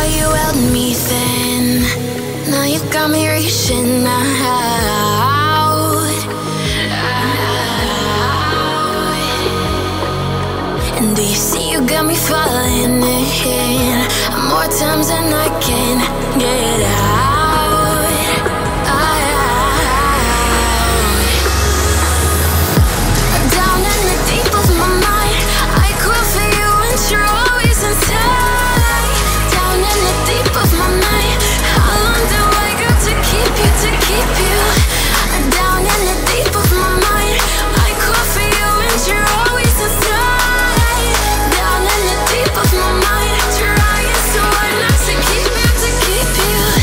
you held me then. Now you got me reaching out. And do you see you got me falling in more times than I can get out. Down in the deep of my mind, I crawl for you and you're always inside. Down in the deep of my mind, how long do I got to keep you, to keep you? Down in the deep of my mind, I crawl for you and you're always inside. Down in the deep of my mind, trying so hard not to keep you, to keep you.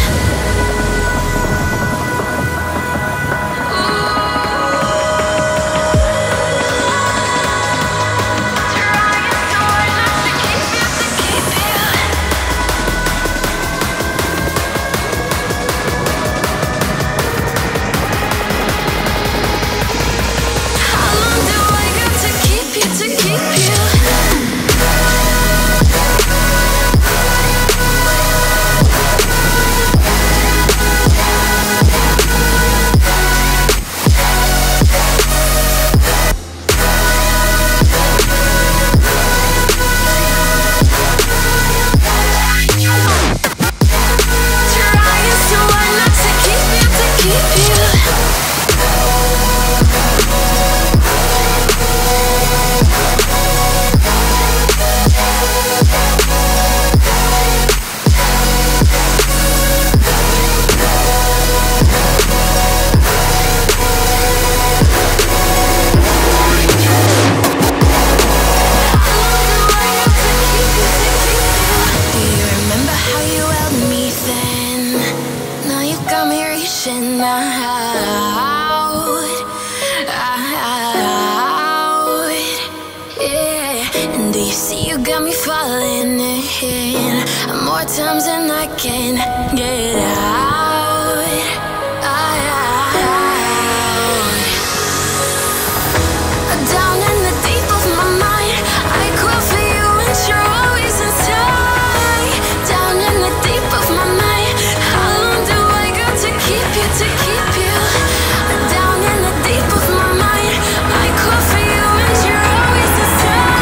Times and I can't get out. Down in the deep of my mind, I crawl for you and you're always inside. Down in the deep of my mind, how long do I got to keep you, to keep you? Down in the deep of my mind, I crawl for you and you're always inside.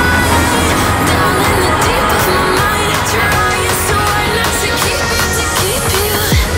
Down in the deep of my mind, trying so hard not to keep you, to keep you.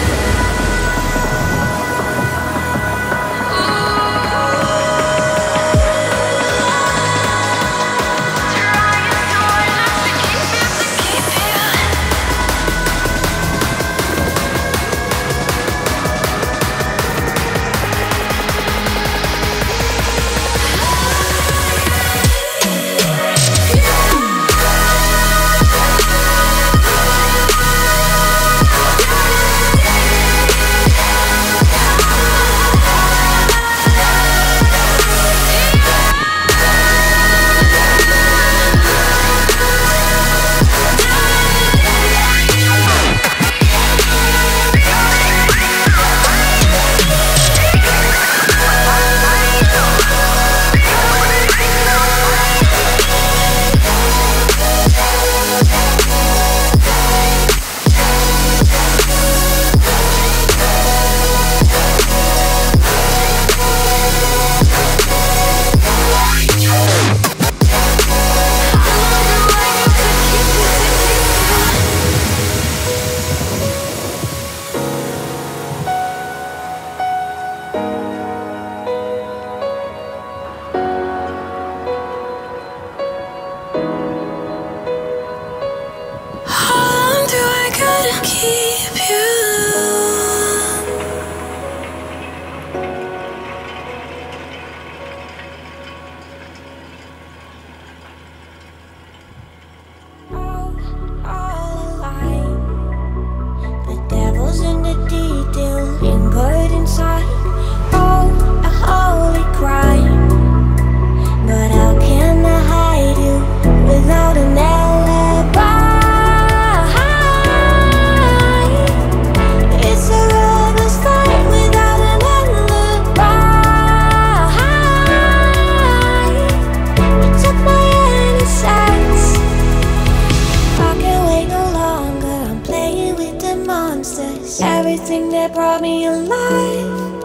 everything that brought me alive.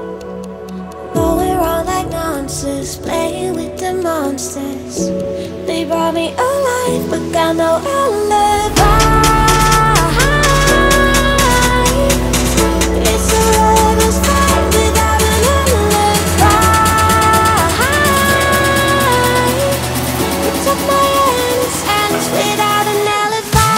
Going around like monsters, playing with the monsters. They brought me alive, but got no alibi. It's a lover's fight without an alibi. You took my hands without an alibi.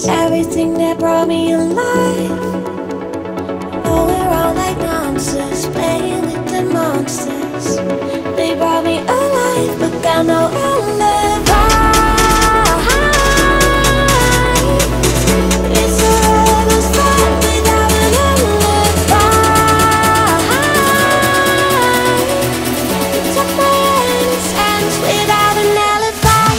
Everything that brought me alive. Going around like monsters, playing with the monsters. They brought me alive, but got no alibi. It's a lover's fight without an alibi. You took my hands without an alibi.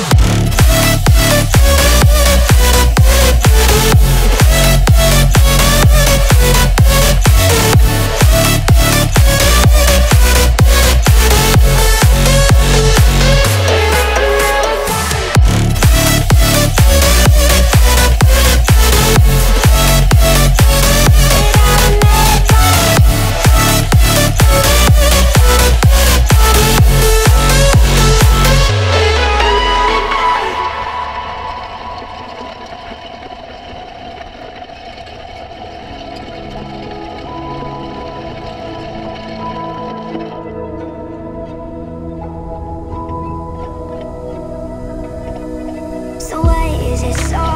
So why is it so